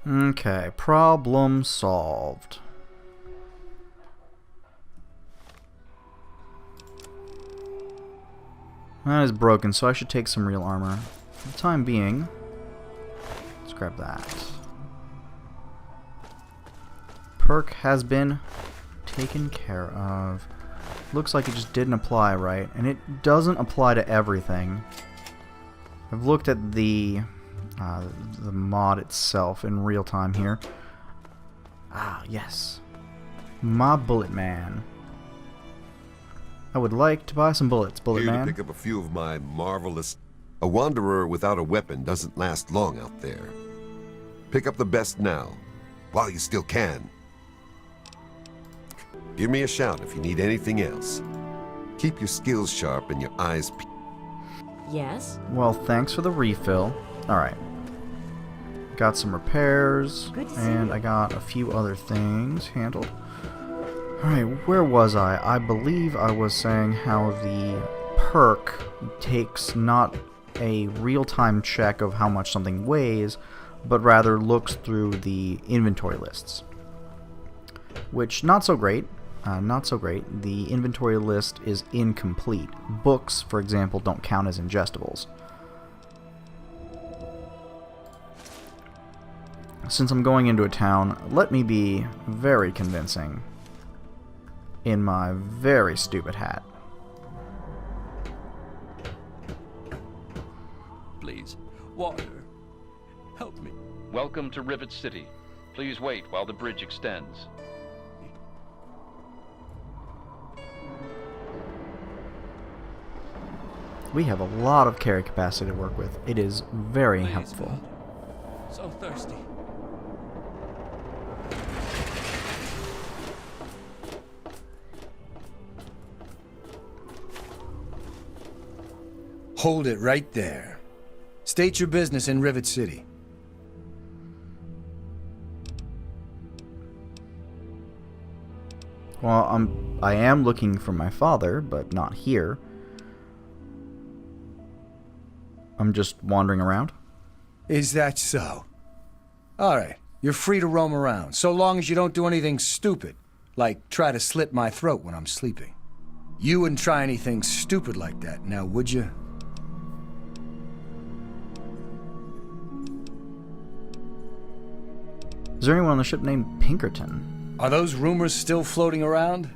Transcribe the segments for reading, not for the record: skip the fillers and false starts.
Okay, problem solved. That is broken, so I should take some real armor. For the time being, let's grab that. Perk has been taken care of. Looks like it just didn't apply right, and it doesn't apply to everything. I've looked at the mod itself in real time here. Ah, yes. My bullet man. I would like to buy some bullets, bullet Here man. to pick up a few of my marvelous... A wanderer without a weapon doesn't last long out there. Pick up the best now, while you still can. Give me a shout if you need anything else. Keep your skills sharp and your eyes peeled. Yes? Well, thanks for the refill. Alright. Got some repairs, and I got a few other things handled. Alright, where was I? I believe I was saying how the perk takes not a real-time check of how much something weighs, but rather looks through the inventory lists. Which, not so great. Not so great. The inventory list is incomplete. Books, for example, don't count as ingestibles. Since I'm going into a town, let me be very convincing in my very stupid hat. Please, water. Help me. Welcome to Rivet City. Please wait while the bridge extends. We have a lot of carry capacity to work with. It is very Please, helpful. God. So thirsty. Hold it right there. State your business in Rivet City. Well, I am looking for my father, but not here. I'm just wandering around. Is that so? Alright, you're free to roam around, so long as you don't do anything stupid, like try to slit my throat when I'm sleeping. You wouldn't try anything stupid like that, now would you? Is there anyone on the ship named Pinkerton? Are those rumors still floating around?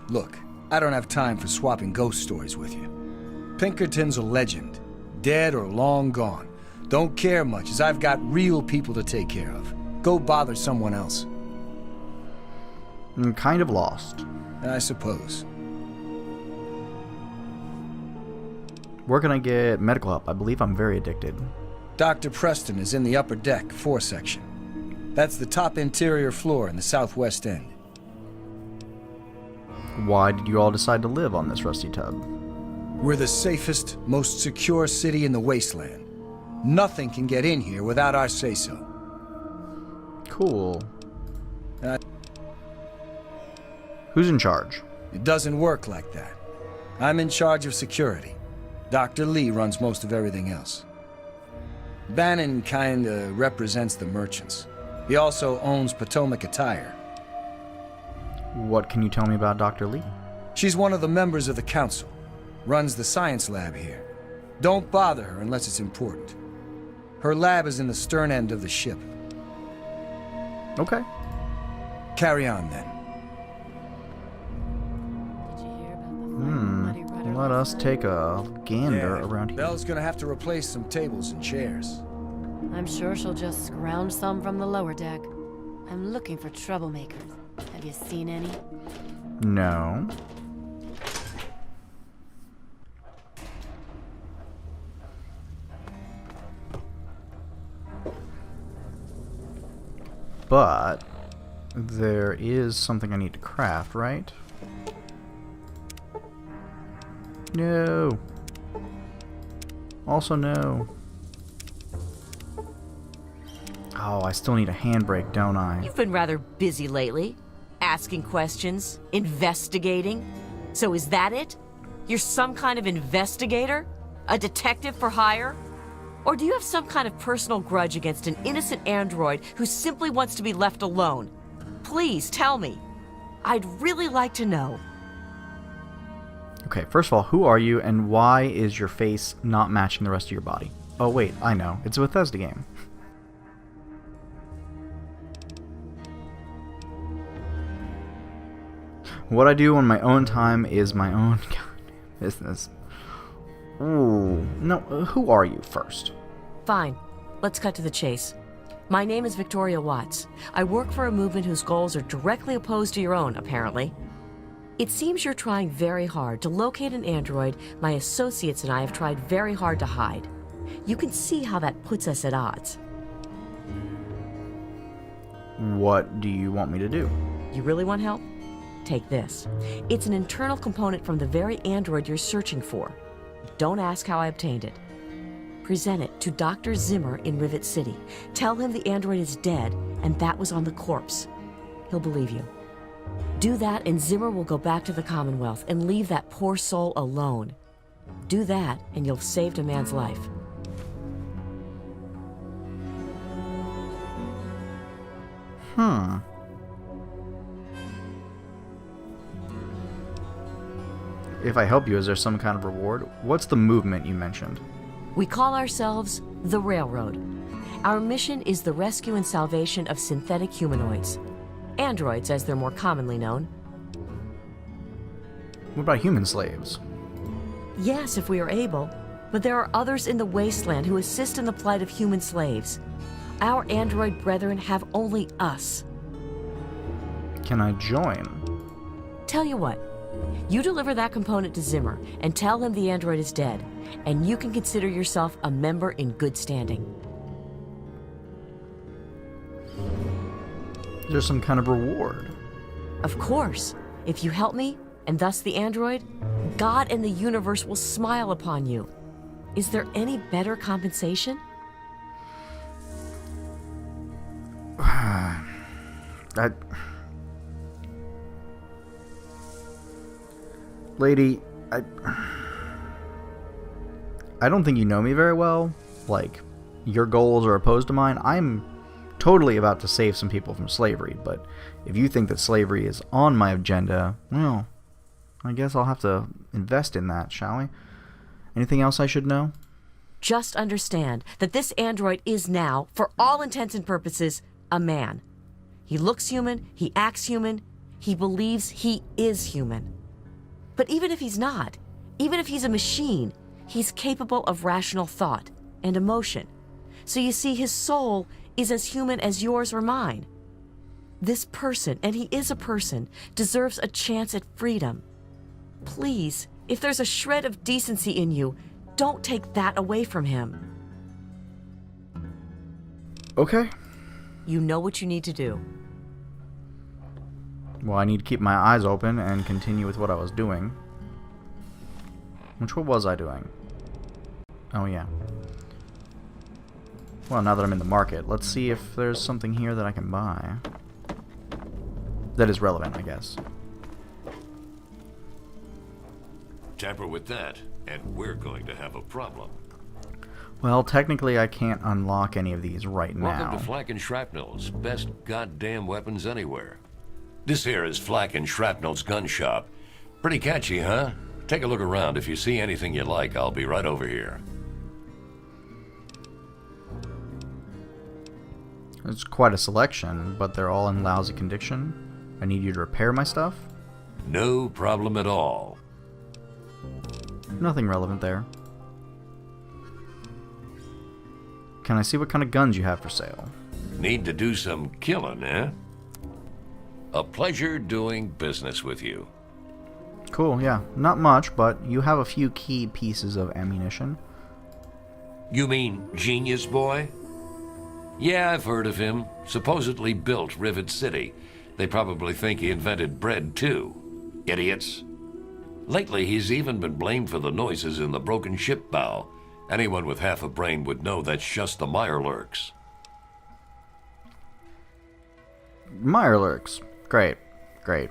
Look, I don't have time for swapping ghost stories with you. Pinkerton's a legend. Dead or long gone. Don't care much, as I've got real people to take care of. Go bother someone else. I'm kind of lost. I suppose. Where can I get medical help? I believe I'm very addicted. Dr. Preston is in the upper deck, 4 section. That's the top interior floor in the southwest end. Why did you all decide to live on this rusty tub? We're the safest, most secure city in the wasteland. Nothing can get in here without our say-so. Cool. Who's in charge? It doesn't work like that. I'm in charge of security. Dr. Lee runs most of everything else. Bannon kinda represents the merchants. He also owns Potomac Attire. What can you tell me about Dr. Lee? She's one of the members of the council. Runs the science lab here. Don't bother her unless it's important. Her lab is in the stern end of the ship. Okay. Carry on, then. Did you hear about the muddy rudder Let us last take a gander around here. Belle's gonna have to replace some tables and chairs. night? I'm sure she'll just scrounge some from the lower deck. I'm looking for troublemakers. Have you seen any? No. But there is something I need to craft, right? No. Also no. Oh, I still need a handbrake, don't I? You've been rather busy lately. Asking questions, investigating. So is that it? You're some kind of investigator? A detective for hire? Or do you have some kind of personal grudge against an innocent android who simply wants to be left alone? Please tell me. I'd really like to know. Okay, first of all, who are you and why is your face not matching the rest of your body? Oh wait, I know. It's a Bethesda game. What I do on my own time is my own business. Ooh, no, who are you first? Fine. Let's cut to the chase. My name is Victoria Watts. I work for a movement whose goals are directly opposed to your own, apparently. It seems you're trying very hard to locate an android my associates and I have tried very hard to hide. You can see how that puts us at odds. What do you want me to do? You really want help? Take this. It's an internal component from the very android you're searching for. Don't ask how I obtained it. Present it to Dr. Zimmer in Rivet City. Tell him the android is dead and that was on the corpse. He'll believe you. Do that and Zimmer will go back to the Commonwealth and leave that poor soul alone. Do that and you'll have saved a man's life. If I help you, is there some kind of reward? What's the movement you mentioned? We call ourselves the Railroad. Our mission is the rescue and salvation of synthetic humanoids. Androids, as they're more commonly known. What about human slaves? Yes, if we are able. But there are others in the wasteland who assist in the plight of human slaves. Our android brethren have only us. Can I join? Tell you what. You deliver that component to Zimmer and tell him the android is dead, and you can consider yourself a member in good standing. Is there some kind of reward? Of course. If you help me, and thus the android, God and the universe will smile upon you. Is there any better compensation? Lady, I don't think you know me very well. Like, your goals are opposed to mine. I'm totally about to save some people from slavery, but if you think that slavery is on my agenda, well, I guess I'll have to invest in that, shall we? Anything else I should know? Just understand that this android is now, for all intents and purposes, a man. He looks human, he acts human, he believes he is human. But even if he's not, even if he's a machine, he's capable of rational thought and emotion. So you see, his soul is as human as yours or mine. This person, and he is a person, deserves a chance at freedom. Please, if there's a shred of decency in you, don't take that away from him. Okay. You know what you need to do. Well, I need to keep my eyes open and continue with what I was doing. What was I doing? Oh, yeah. Well, now that I'm in the market, let's see if there's something here that I can buy. That is relevant, I guess. Tamper with that, and we're going to have a problem. Well, technically I can't unlock any of these right now. Welcome to Flak and Shrapnel's best goddamn weapons anywhere. This here is Flak and Shrapnel's gun shop. Pretty catchy, huh? Take a look around. If you see anything you like, I'll be right over here. It's quite a selection, but they're all in lousy condition. I need you to repair my stuff? No problem at all. Nothing relevant there. Can I see what kind of guns you have for sale? Need to do some killing, eh? A pleasure doing business with you. Cool, yeah. Not much, but you have a few key pieces of ammunition. You mean Genius Boy? Yeah, I've heard of him. Supposedly built Rivet City. They probably think he invented bread, too. Idiots. Lately, he's even been blamed for the noises in the broken ship bow. Anyone with half a brain would know that's just the Mirelurks. Mirelurks. Great. Great.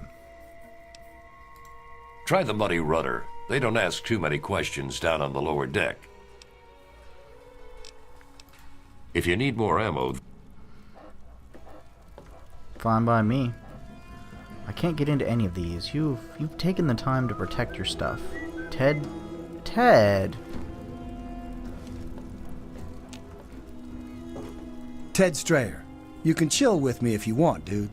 Try the muddy rudder. They don't ask too many questions down on the lower deck. If you need more ammo... Fine by me. I can't get into any of these. You've taken the time to protect your stuff. Ted? Ted Strayer. You can chill with me if you want, dude.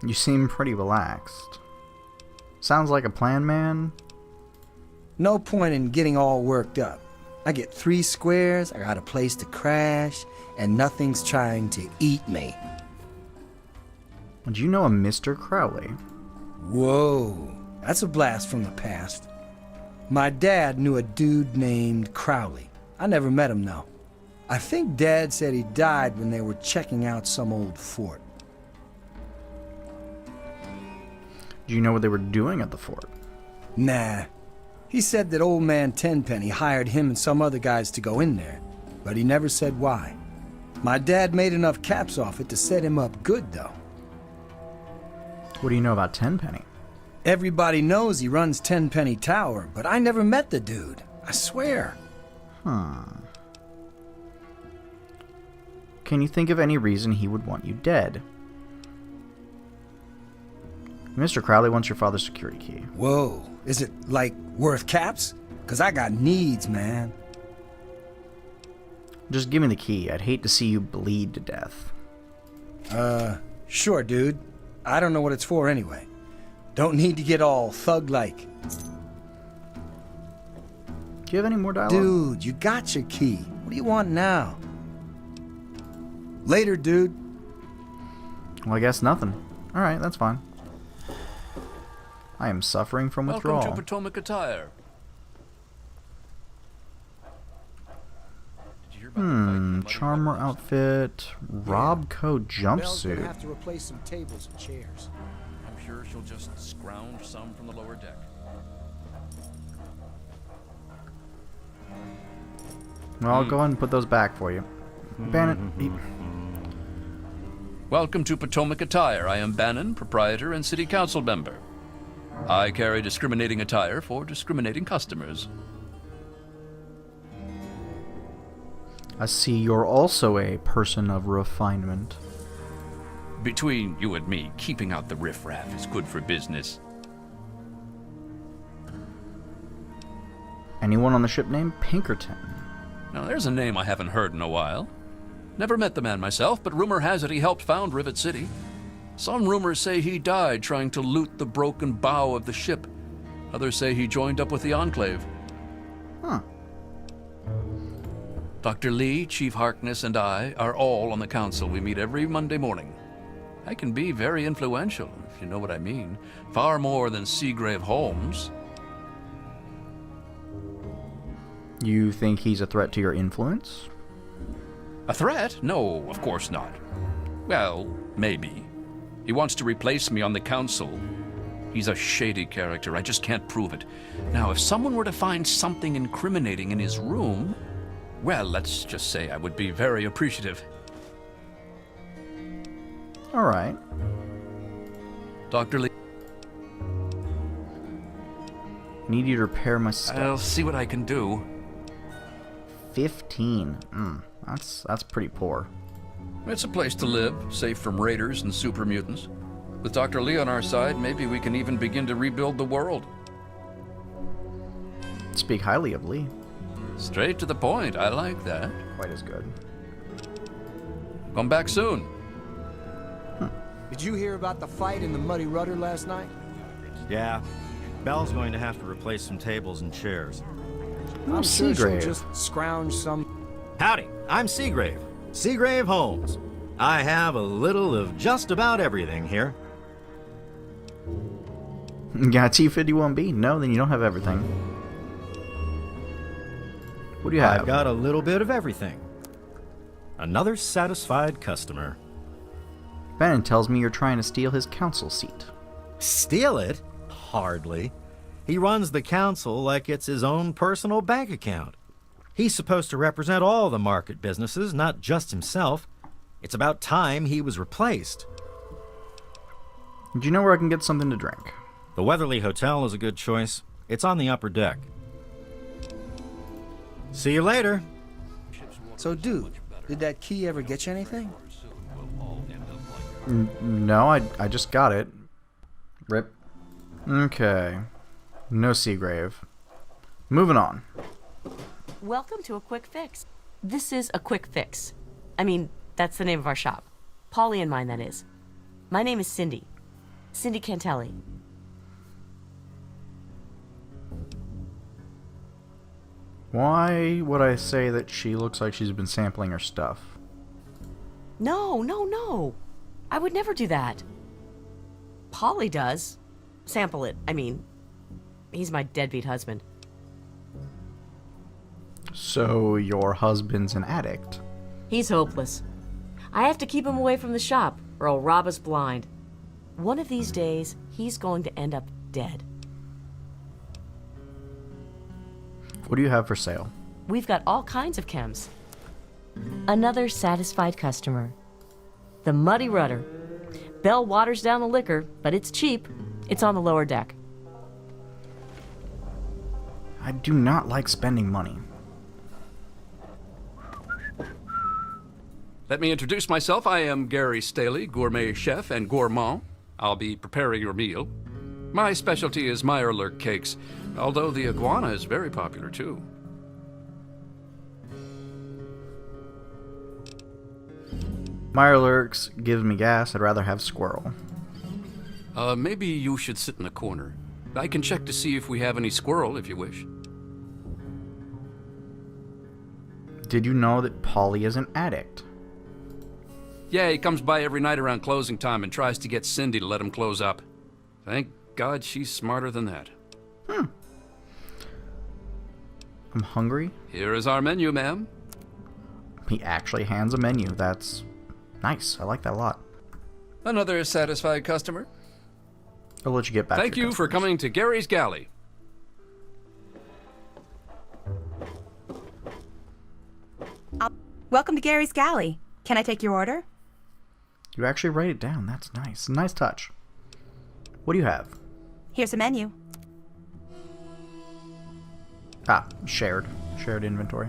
You seem pretty relaxed. Sounds like a plan, man. No point in getting all worked up. I get 3 squares, I got a place to crash, and nothing's trying to eat me. Do you know a Mr. Crowley? Whoa, that's a blast from the past. My dad knew a dude named Crowley. I never met him, though. I think Dad said he died when they were checking out some old fort. Do you know what they were doing at the fort? Nah. He said that old man Tenpenny hired him and some other guys to go in there, but he never said why. My dad made enough caps off it to set him up good, though. What do you know about Tenpenny? Everybody knows he runs Tenpenny Tower, but I never met the dude. I swear. Can you think of any reason he would want you dead? Mr. Crowley wants your father's security key. Whoa, is it, like, worth caps? 'Cause I got needs, man. Just give me the key. I'd hate to see you bleed to death. Sure, dude. I don't know what it's for anyway. Don't need to get all thug-like. Do you have any more dialogue? Dude, you got your key. What do you want now? Later, dude. Well, I guess nothing. Alright, that's fine. I am suffering from withdrawal. Welcome to Potomac Attire. Did you hear about the fight in the Muddy Charmer Waters? outfit, Rob coat Belle's gonna jumpsuit. have to replace some tables and chairs. I'm sure she'll just scrounge some from the lower deck. Well, I'll go ahead and put those back for you. Bannon, Welcome to Potomac Attire. I am Bannon, proprietor and city council member. I carry discriminating attire for discriminating customers. I see you're also a person of refinement. Between you and me, keeping out the riffraff is good for business. Anyone on the ship named Pinkerton? Now, there's a name I haven't heard in a while. Never met the man myself, but rumor has it he helped found Rivet City. Some rumors say he died trying to loot the broken bow of the ship. Others say he joined up with the Enclave. Huh. Dr. Lee, Chief Harkness, and I are all on the council. We meet every Monday morning. I can be very influential, if you know what I mean. Far more than Seagrave Holmes. You think he's a threat to your influence? A threat? No, of course not. Well, maybe. He wants to replace me on the council. He's a shady character. I just can't prove it. Now, if someone were to find something incriminating in his room, well, let's just say I would be very appreciative. All right. Dr. Lee, Need you to repair my stuff. I'll see what I can do. 15. That's pretty poor. It's a place to live, safe from raiders and super mutants. With Dr. Lee on our side, maybe we can even begin to rebuild the world. Speak highly of Lee. Straight to the point. I like that. Quite as good. Come back soon. Did you hear about the fight in the Muddy Rudder last night? Yeah. Belle's going to have to replace some tables and chairs. I'm sure she'll Seagrave. just scrounge some... Howdy, I'm Seagrave. Seagrave Holmes. I have a little of just about everything here. Got T51B? No, then you don't have everything. What do you have? I've got a little bit of everything. Another satisfied customer. Bannon tells me you're trying to steal his council seat. Steal it? Hardly. He runs the council like it's his own personal bank account. He's supposed to represent all the market businesses, not just himself. It's about time he was replaced. Do you know where I can get something to drink? The Weatherly Hotel is a good choice. It's on the upper deck. See you later. So, dude, did that key ever get you anything? No, I just got it. Rip. Okay. No Seagrave. Moving on. Welcome to a quick fix. This is a quick fix. I mean, that's the name of our shop. Polly and mine, that is. My name is Cindy. Cindy Cantelli. Why would I say that she looks like she's been sampling her stuff? No, no, no. I would never do that. Polly does. Sample it, I mean. He's my deadbeat husband. So your husband's an addict? He's hopeless. I have to keep him away from the shop, or he'll rob us blind. One of these days, he's going to end up dead. What do you have for sale? We've got all kinds of chems. Another satisfied customer. The Muddy Rudder. Belle waters down the liquor, but it's cheap. It's on the lower deck. I do not like spending money. Let me introduce myself. I am Gary Staley, gourmet chef and gourmand. I'll be preparing your meal. My specialty is Mirelurk cakes, although the iguana is very popular too. Mirelurks gives me gas. I'd rather have squirrel. Maybe you should sit in the corner. I can check to see if we have any squirrel if you wish. Did you know that Polly is an addict? Yeah, he comes by every night around closing time and tries to get Cindy to let him close up. Thank God she's smarter than that. I'm hungry. Here is our menu, ma'am. He actually hands a menu. That's nice. I like that a lot. Another satisfied customer. I'll let you get back. Thank you for coming to Gary's Galley. Welcome to Gary's Galley. Can I take your order? You actually write it down. That's nice. Nice touch. What do you have? Here's a menu. Ah, shared. Shared inventory.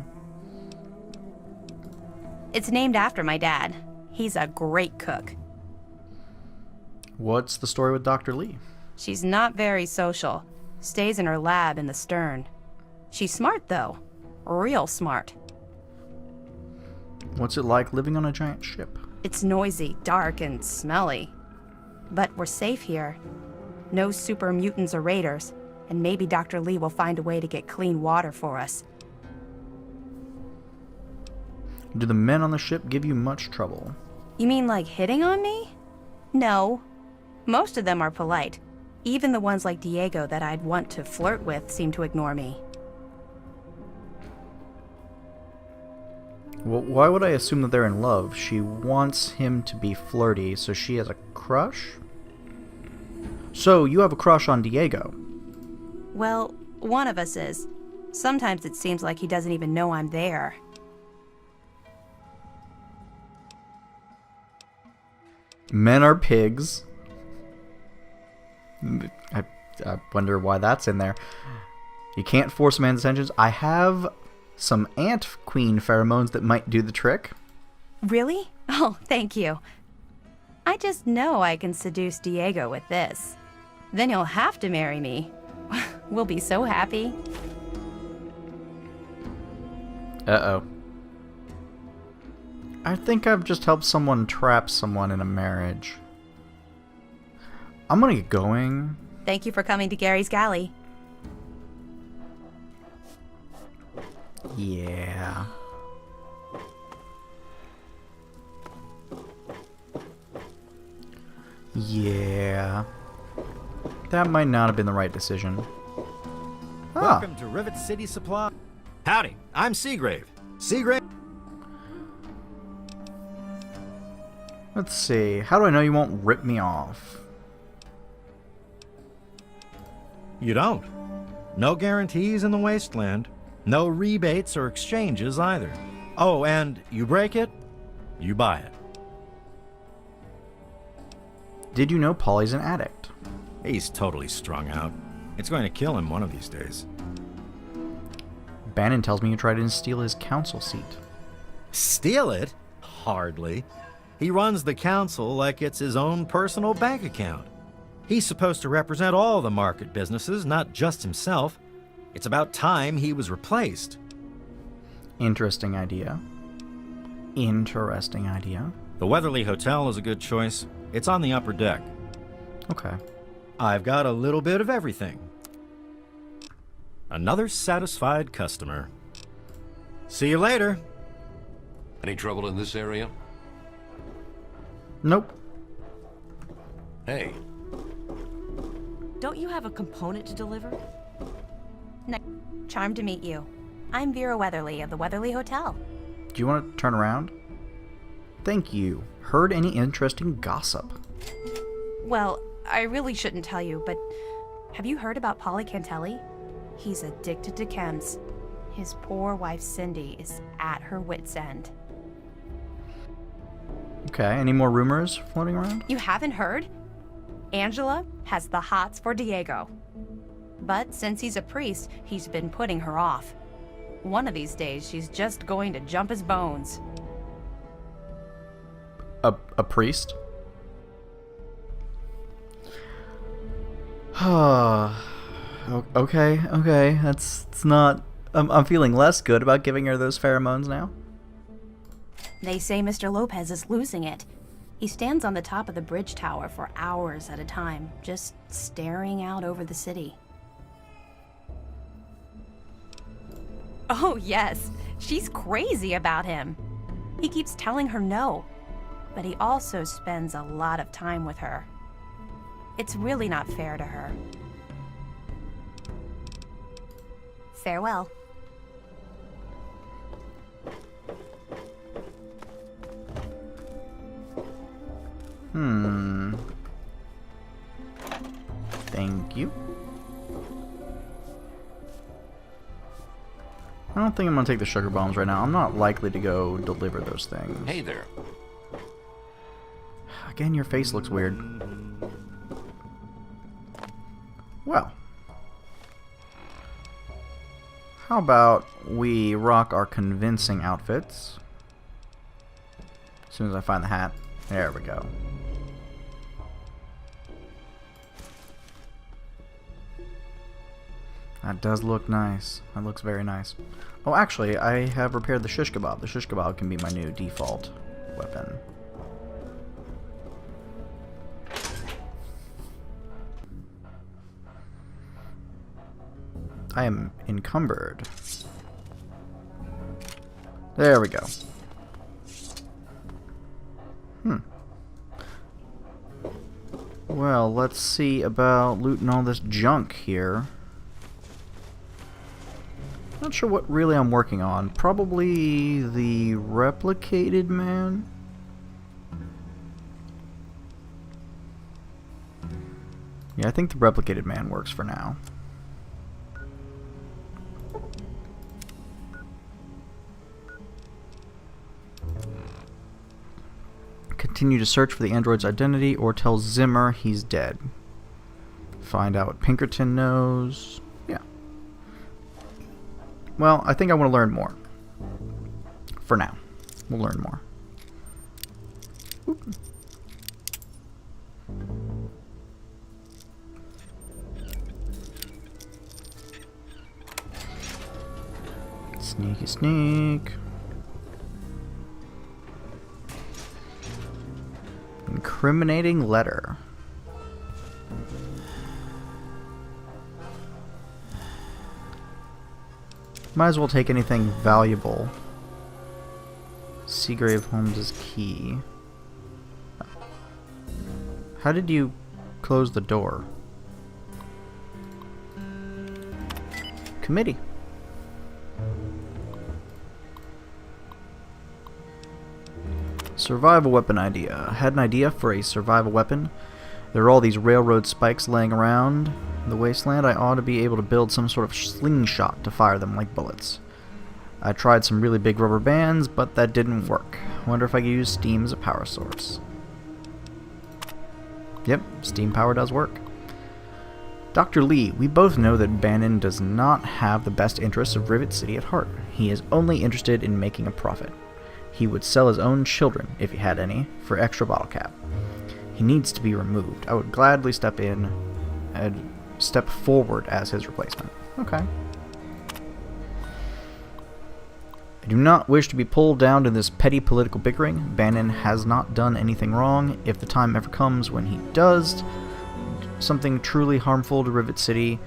It's named after my dad. He's a great cook. What's the story with Dr. Lee? She's not very social. Stays in her lab in the stern. She's smart, though. Real smart. What's it like living on a giant ship? It's noisy, dark, and smelly. But we're safe here. No super mutants or raiders, and maybe Dr. Lee will find a way to get clean water for us. Do the men on the ship give you much trouble? You mean like hitting on me? No. Most of them are polite. Even the ones like Diego that I'd want to flirt with seem to ignore me. Well, why would I assume that they're in love? She wants him to be flirty, so she has a crush? So, you have a crush on Diego? Well, one of us is. Sometimes it seems like he doesn't even know I'm there. Men are pigs. I wonder why that's in there. You can't force a man's attentions. I have some ant queen pheromones that might do the trick. Really? Oh, thank you. I just know I can seduce Diego with this. Then he'll have to marry me. We'll be so happy. Uh-oh. I think I've just helped someone trap someone in a marriage. I'm gonna get going. Thank you for coming to Gary's Galley. Yeah. Yeah. That might not have been the right decision. Welcome to Rivet City Supply. Howdy, I'm Seagrave. Seagrave. Let's see. How do I know you won't rip me off? You don't. No guarantees in the wasteland. No rebates or exchanges either. Oh, and you break it, you buy it. Did you know Polly's an addict? He's totally strung out. It's going to kill him one of these days. Bannon tells me you tried to steal his council seat. Steal it? Hardly. He runs the council like it's his own personal bank account. He's supposed to represent all the market businesses, not just himself. It's about time he was replaced. Interesting idea. Interesting idea. The Weatherly Hotel is a good choice. It's on the upper deck. Okay. I've got a little bit of everything. Another satisfied customer. See you later. Any trouble in this area? Nope. Hey. Don't you have a component to deliver? Charmed to meet you. I'm Vera Weatherly of the Weatherly Hotel. Do you want to turn around? Thank you. Heard any interesting gossip? Well, I really shouldn't tell you, but have you heard about Polly Cantelli? He's addicted to chems. His poor wife Cindy is at her wit's end. Okay, any more rumors floating around? You haven't heard? Angela has the hots for Diego. But since he's a priest, he's been putting her off. One of these days, she's just going to jump his bones. A priest? Okay. It's not... I'm feeling less good about giving her those pheromones now. They say Mr. Lopez is losing it. He stands on the top of the bridge tower for hours at a time, just staring out over the city. Oh, yes. She's crazy about him. He keeps telling her no, but he also spends a lot of time with her. It's really not fair to her. Farewell. Thank you. I don't think I'm gonna take the sugar bombs right now. I'm not likely to go deliver those things. Hey there. Again, your face looks weird. Well. How about we rock our convincing outfits? As soon as I find the hat. There we go. That does look nice. That looks very nice. Oh, actually, I have repaired the shish kebab. The shish kebab can be my new default weapon. I am encumbered. There we go. Well, let's see about looting all this junk here. Not sure what really I'm working on. Probably the replicated man. Yeah, I think the replicated man works for now. Continue to search for the android's identity or tell Zimmer he's dead. Find out what Pinkerton knows. Yeah. Well, I think I want to learn more. For now. We'll learn more. Oop. Sneaky sneak. Incriminating letter. Might as well take anything valuable. Seagrave Holmes' key. How did you close the door? Committee. Survival weapon idea. Had an idea for a survival weapon. There are all these railroad spikes laying around the wasteland. I ought to be able to build some sort of slingshot to fire them like bullets. I tried some really big rubber bands, but that didn't work. Wonder if I could use steam as a power source. Yep, steam power does work. Dr. Lee, we both know that Bannon does not have the best interests of Rivet City at heart. He is only interested in making a profit. He would sell his own children, if he had any, for extra bottle cap. He needs to be removed. I would gladly step in and step forward as his replacement. Okay. I do not wish to be pulled down to this petty political bickering. Bannon has not done anything wrong. If the time ever comes when he does something truly harmful to Rivet City,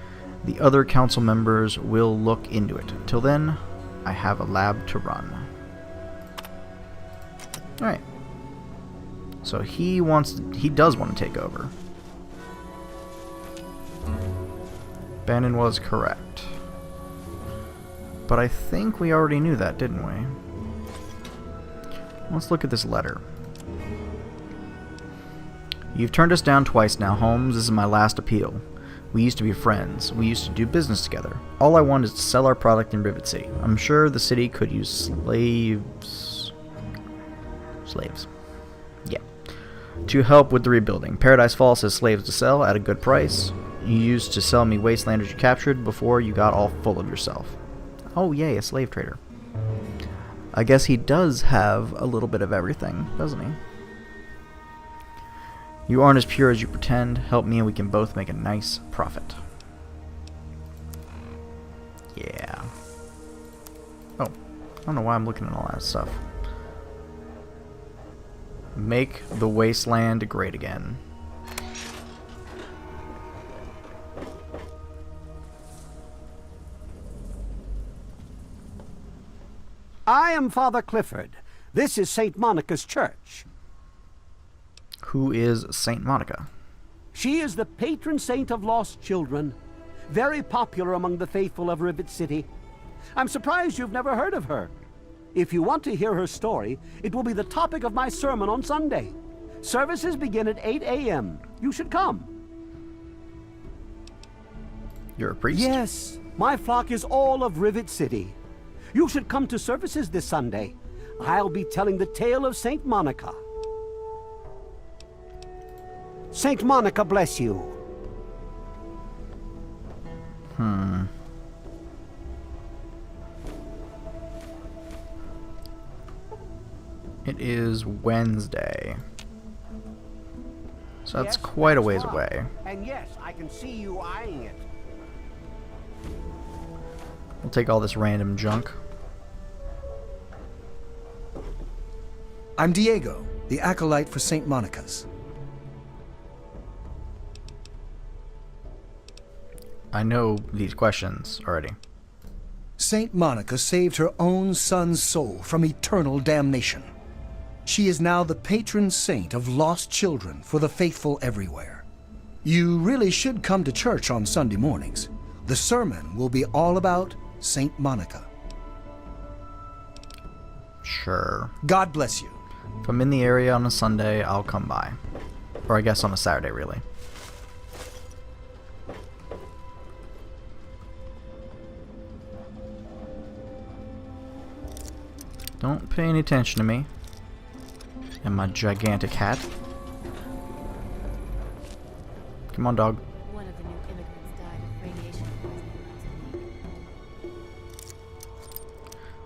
the other council members will look into it. Till then, I have a lab to run. Alright. So he does want to take over. Bannon was correct. But I think we already knew that, didn't we? Let's look at this letter. You've turned us down twice now, Holmes. This is my last appeal. We used to be friends. We used to do business together. All I want is to sell our product in Rivet City. I'm sure the city could use slaves. Yeah. To help with the rebuilding. Paradise Falls has slaves to sell at a good price. You used to sell me wastelanders you captured before you got all full of yourself. Oh yay, a slave trader. I guess he does have a little bit of everything, doesn't he? You aren't as pure as you pretend. Help me and we can both make a nice profit. Yeah. Oh, I don't know why I'm looking at all that stuff. Make the wasteland great again. I am Father Clifford. This is St. Monica's church. Who is St. Monica? She is the patron saint of lost children. Very popular among the faithful of Rivet City. I'm surprised you've never heard of her. If you want to hear her story, it will be the topic of my sermon on Sunday. Services begin at 8 a.m. You should come. You're a priest? Yes, my flock is all of Rivet City. You should come to services this Sunday. I'll be telling the tale of St. Monica. St. Monica bless you. It is Wednesday. So that's quite a ways away. And yes, I can see you eyeing it. We'll take all this random junk. I'm Diego, the acolyte for St. Monica's. I know these questions already. St. Monica saved her own son's soul from eternal damnation. She is now the patron saint of lost children for the faithful everywhere. You really should come to church on Sunday mornings. The sermon will be all about St. Monica. Sure. God bless you. If I'm in the area on a Sunday, I'll come by. Or I guess on a Saturday, really. Don't pay any attention to me and my gigantic hat. Come on, dog. One of the new immigrants died of radiation poisoning.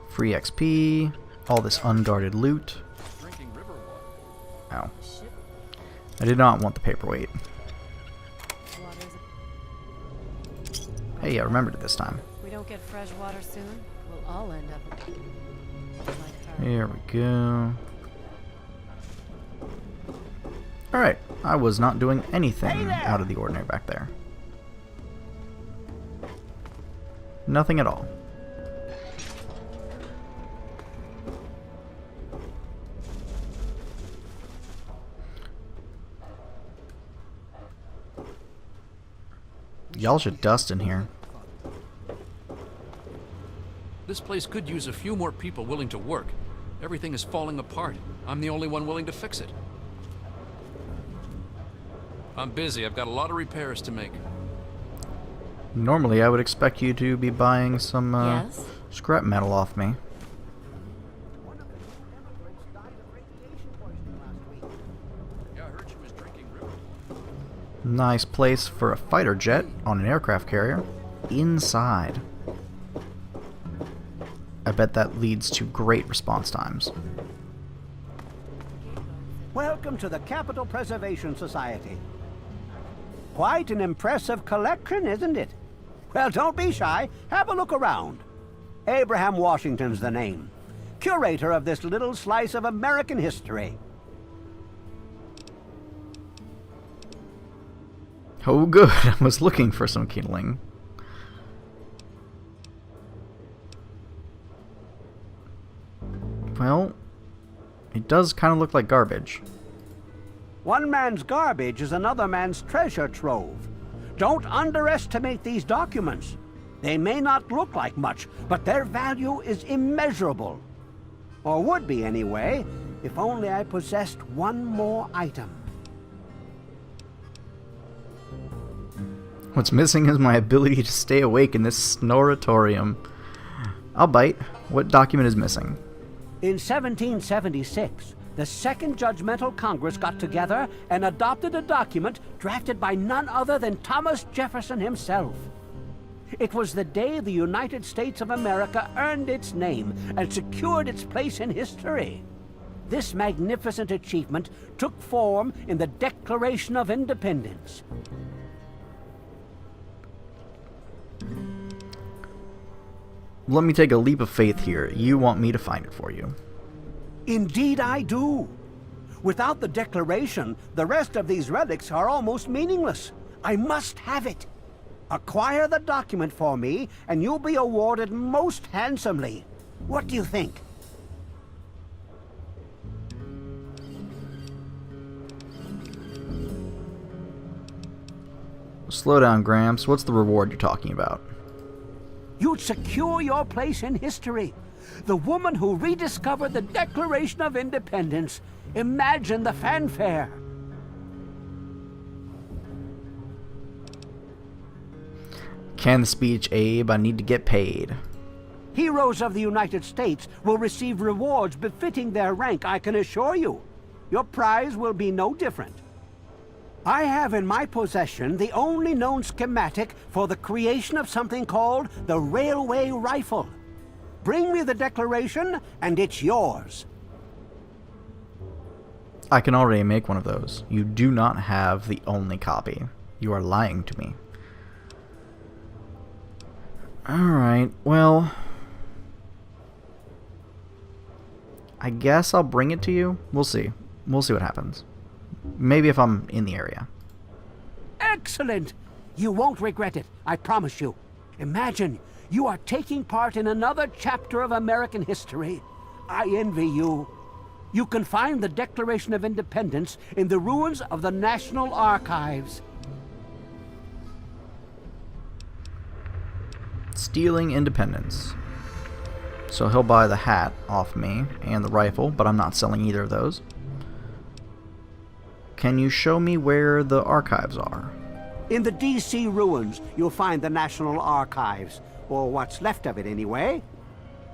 Free XP. All this unguarded loot. Ow. I did not want the paperweight. Hey, I remembered it this time. If we don't get fresh water soon, we'll all end up like her. Here we go. Alright, I was not doing anything out of the ordinary back there. Nothing at all. Y'all should dust in here. This place could use a few more people willing to work. Everything is falling apart. I'm the only one willing to fix it. I'm busy. I've got a lot of repairs to make. Normally, I would expect you to be buying some Yes? scrap metal off me. Yeah, I heard she was drinking Rivet. Nice place for a fighter jet on an aircraft carrier. Inside. I bet that leads to great response times. Welcome to the Capital Preservation Society. Quite an impressive collection, isn't it? Well, don't be shy. Have a look around. Abraham Washington's the name. Curator of this little slice of American history. Oh good, I was looking for some kindling. Well, it does kind of look like garbage. One man's garbage is another man's treasure trove. Don't underestimate these documents. They may not look like much, but their value is immeasurable. Or would be anyway, if only I possessed one more item. What's missing is my ability to stay awake in this snoratorium. I'll bite. What document is missing? In 1776, the Second Judgmental Congress got together and adopted a document drafted by none other than Thomas Jefferson himself. It was the day the United States of America earned its name and secured its place in history. This magnificent achievement took form in the Declaration of Independence. Let me take a leap of faith here. You want me to find it for you. Indeed I do. Without the Declaration, the rest of these relics are almost meaningless. I must have it. Acquire the document for me, and you'll be awarded most handsomely. What do you think? Slow down, Gramps. What's the reward you're talking about? You'd secure your place in history. The woman who rediscovered the Declaration of Independence. Imagine the fanfare. Can the speech, Abe? I need to get paid. Heroes of the United States will receive rewards befitting their rank, I can assure you. Your prize will be no different. I have in my possession the only known schematic for the creation of something called the railway rifle. Bring me the Declaration, and it's yours. I can already make one of those. You do not have the only copy. You are lying to me. Alright, well, I guess I'll bring it to you. We'll see. We'll see what happens. Maybe if I'm in the area. Excellent! You won't regret it, I promise you. Imagine, you are taking part in another chapter of American history. I envy you. You can find the Declaration of Independence in the ruins of the National Archives. Stealing independence. So he'll buy the hat off me and the rifle, but I'm not selling either of those. Can you show me where the archives are? In the D.C. ruins, you'll find the National Archives, or what's left of it anyway.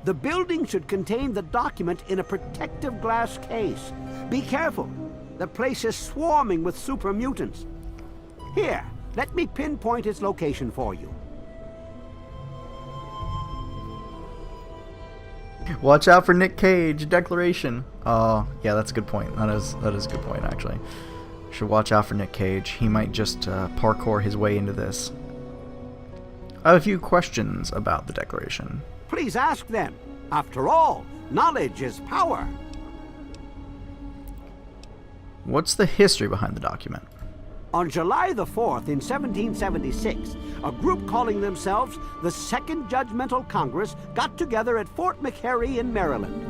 The building should contain the document in a protective glass case. Be careful. The place is swarming with super mutants. Here, let me pinpoint its location for you. Watch out for Nick Cage, Declaration. Oh, yeah, that's a good point. That is a good point, actually. Should watch out for Nick Cage. He might just parkour his way into this. I have a few questions about the Declaration. Please ask them. After all, knowledge is power. What's the history behind the document? On July the 4th in 1776, a group calling themselves the Second Judgmental Congress got together at Fort McHenry in Maryland.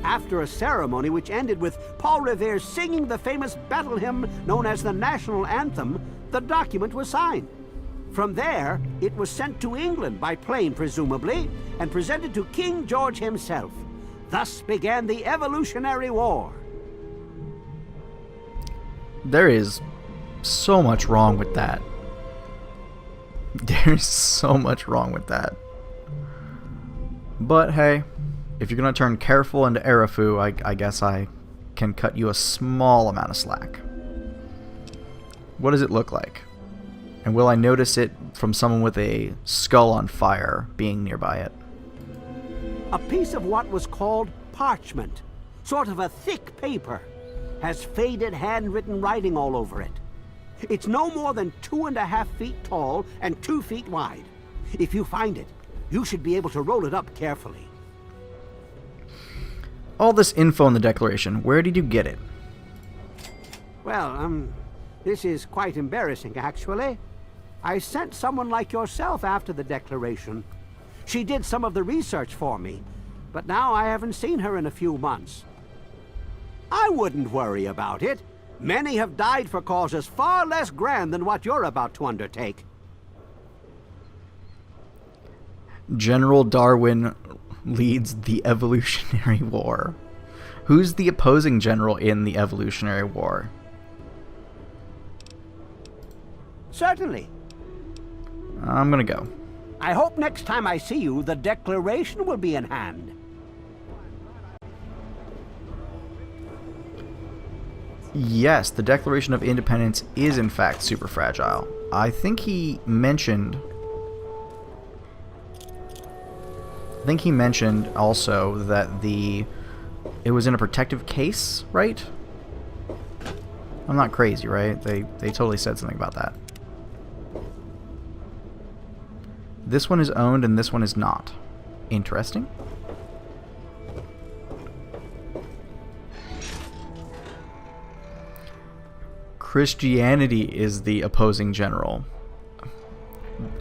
After a ceremony which ended with Paul Revere singing the famous battle hymn known as the National Anthem, the document was signed. From there, it was sent to England by plane, presumably, and presented to King George himself. Thus began the Evolutionary War. There is so much wrong with that. There's so much wrong with that. But hey, if you're going to turn careful into Arafu, I guess I can cut you a small amount of slack. What does it look like? And will I notice it from someone with a skull on fire being nearby it? A piece of what was called parchment, sort of a thick paper, has faded handwritten writing all over it. It's no more than 2.5 feet tall and 2 feet wide. If you find it, you should be able to roll it up carefully. All this info in the Declaration, where did you get it? Well, this is quite embarrassing, actually. I sent someone like yourself after the Declaration. She did some of the research for me, but now I haven't seen her in a few months. I wouldn't worry about it. Many have died for causes far less grand than what you're about to undertake. General Darwin leads the Evolutionary War. Who's the opposing general in the Evolutionary War? Certainly. I'm gonna go. I hope next time I see you, the Declaration will be in hand. Yes, the Declaration of Independence is in fact super fragile. I think he mentioned also that it was in a protective case, right? I'm not crazy, right? They totally said something about that. This one is owned and this one is not. Interesting. Christianity is the opposing general.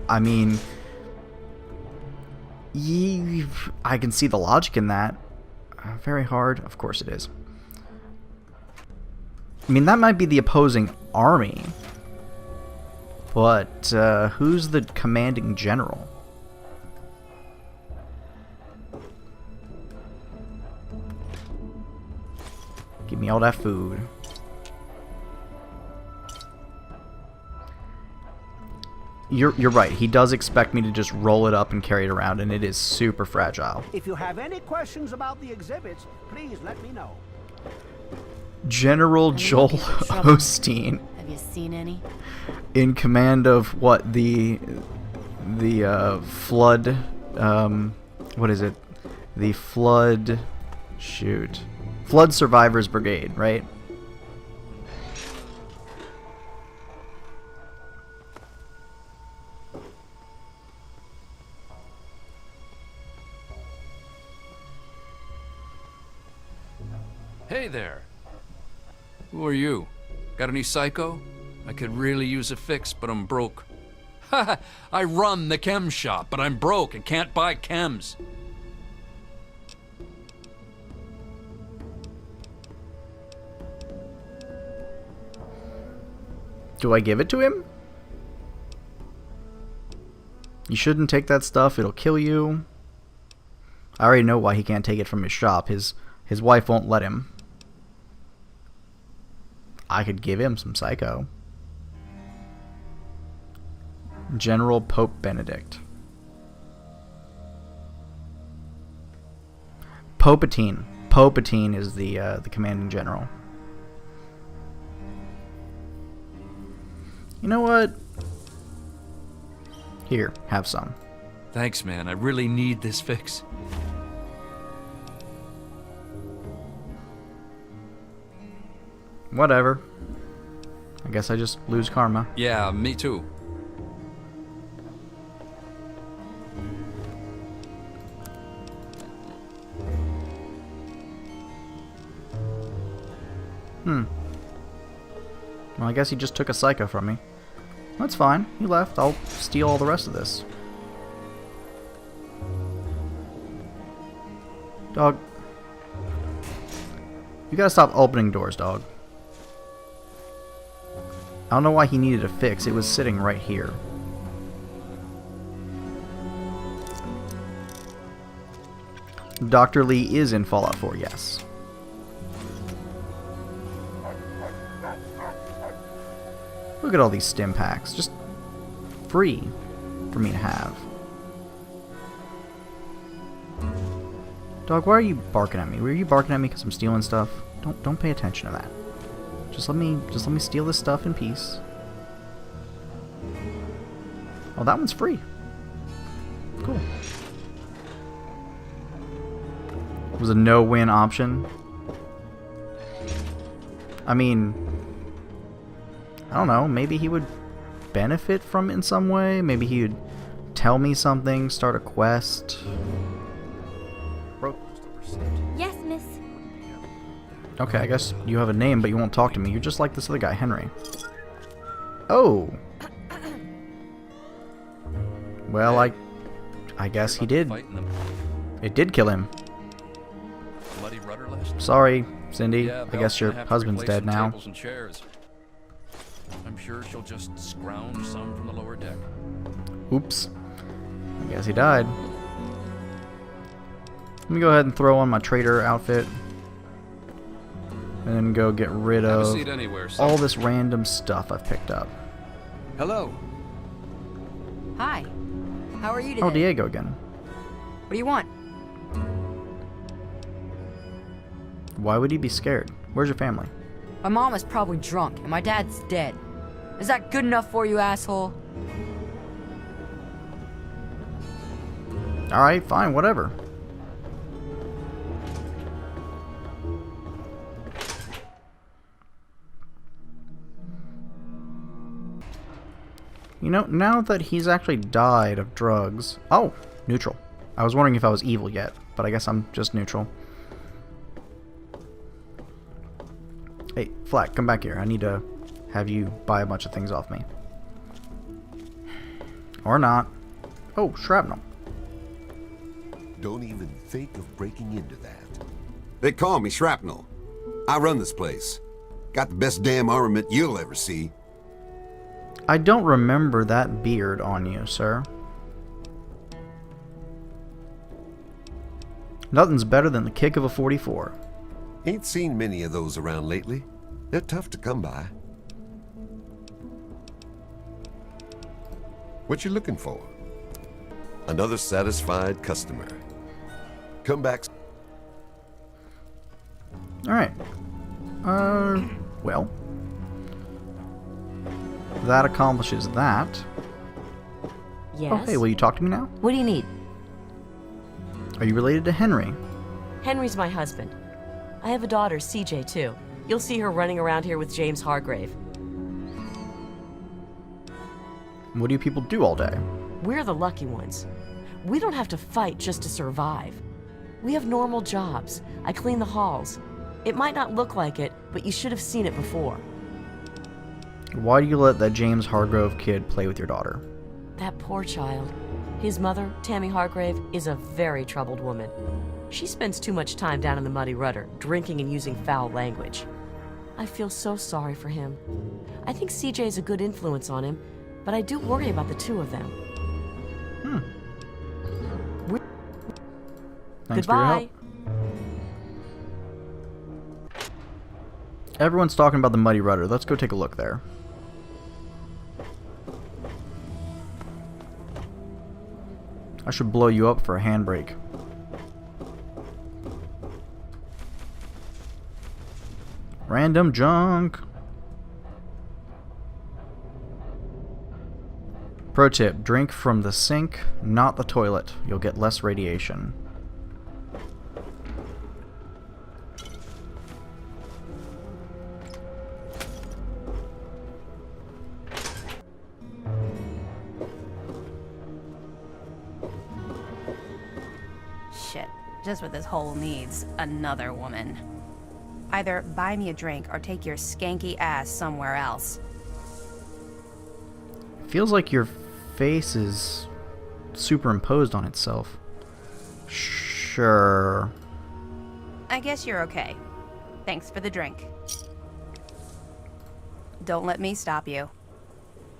I mean, I can see the logic in that. Very hard. Of course it is. I mean, that might be the opposing army. But who's the commanding general? Give me all that food. You're right. He does expect me to just roll it up and carry it around, and it is super fragile. If you have any questions about the exhibits, please let me know. General Joel Osteen. Have you seen any? In command of what, the flood, what is it? The flood survivors brigade, right? Hey there. Who are you? Got any psycho? I could really use a fix, but I'm broke. Haha, I run the chem shop, but I'm broke and can't buy chems. Do I give it to him? You shouldn't take that stuff, it'll kill you. I already know why he can't take it from his shop. His wife won't let him. I could give him some psycho. General Pope Benedict. Attain is the commanding general. You know what? Here, have some. Thanks, man. I really need this fix. Whatever. I guess I just lose karma. Yeah, me too. Well, I guess he just took a psycho from me. That's fine. He left. I'll steal all the rest of this. Dog. You gotta stop opening doors, dog. I don't know why he needed a fix. It was sitting right here. Dr. Lee is in Fallout 4, yes. Look at all these stim packs. Just free for me to have. Dog, why are you barking at me? Were you barking at me because I'm stealing stuff? Don't pay attention to that. Just let me steal this stuff in peace. Oh, that one's free. Cool. It was a no-win option. I mean, I don't know. Maybe he would benefit from it in some way. Maybe he would tell me something, start a quest. Yes, miss. Okay, I guess you have a name, but you won't talk to me. You're just like this other guy, Henry. Oh. Well, I guess he did. It did kill him. Sorry, Cindy. I guess your husband's dead now. I'm sure she'll just scrounge some from the lower deck. Oops. I guess he died. Let me go ahead and throw on my trader outfit. And then go get rid of all this random stuff I've picked up. Hello. Hi. How are you today? Oh, Diego again. What do you want? Why would he be scared? Where's your family? My mom is probably drunk, and my dad's dead. Is that good enough for you, asshole? Alright, fine, whatever. You know, now that he's actually died of drugs... Oh, neutral. I was wondering if I was evil yet, but I guess I'm just neutral. Hey, Flak, come back here. I need to have you buy a bunch of things off me. Or not. Oh, Shrapnel. Don't even think of breaking into that. They call me Shrapnel. I run this place. Got the best damn armament you'll ever see. I don't remember that beard on you, sir. Nothing's better than the kick of a 44. Ain't seen many of those around lately. They're tough to come by. What you looking for? Another satisfied customer. Come back. Alright. Well. That accomplishes that. Yes? Oh, hey, will you talk to me now? What do you need? Are you related to Henry? Henry's my husband. I have a daughter, CJ, too. You'll see her running around here with James Hargrave. What do you people do all day? We're the lucky ones. We don't have to fight just to survive. We have normal jobs. I clean the halls. It might not look like it, but you should have seen it before. Why do you let that James Hargrove kid play with your daughter? That poor child. His mother, Tammy Hargrave, is a very troubled woman. She spends too much time down in the Muddy Rudder, drinking and using foul language. I feel so sorry for him. I think CJ is a good influence on him, but I do worry about the two of them. Thanks for your Goodbye. help. Everyone's talking about the Muddy Rudder. Let's go take a look there. I should blow you up for a handbrake. Random junk. Pro tip, drink from the sink, not the toilet. You'll get less radiation. Shit, just what this hole needs, another woman. Either buy me a drink or take your skanky ass somewhere else. Feels like your face is superimposed on itself. Sure. I guess you're okay. Thanks for the drink. Don't let me stop you.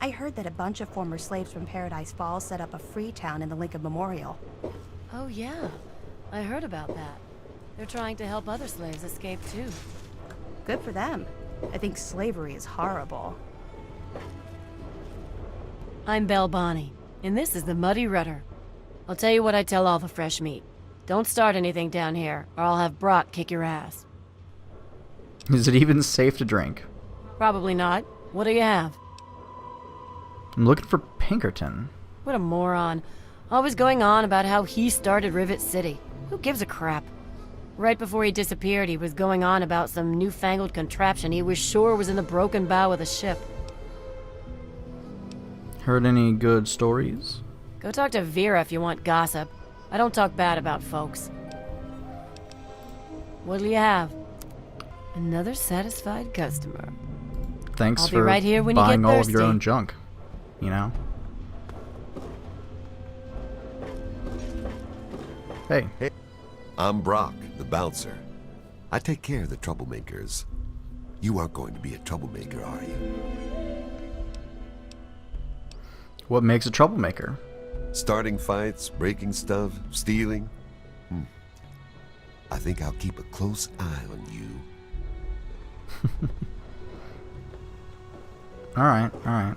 I heard that a bunch of former slaves from Paradise Falls set up a free town in the Lincoln Memorial. Oh yeah, I heard about that. They're trying to help other slaves escape too. Good for them. I think slavery is horrible. I'm Belle Bonnie, and this is the Muddy Rudder. I'll tell you what I tell all the fresh meat. Don't start anything down here, or I'll have Brock kick your ass. Is it even safe to drink? Probably not. What do you have? I'm looking for Pinkerton. What a moron. Always going on about how he started Rivet City. Who gives a crap? Right before he disappeared, he was going on about some newfangled contraption he was sure was in the broken bow of the ship. Heard any good stories? Go talk to Vera if you want gossip. I don't talk bad about folks. What'll you have? Another satisfied customer. Thanks I'll be for right here when you get buying all of your thirsty. own junk. You know? Hey. Hey, I'm Brock, the bouncer. I take care of the troublemakers. You aren't going to be a troublemaker, are you? What makes a troublemaker? Starting fights, breaking stuff, stealing? I think I'll keep a close eye on you. Alright, alright.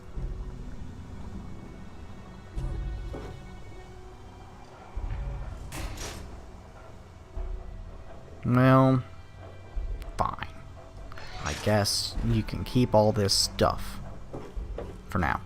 Well, fine. I guess you can keep all this stuff. For now.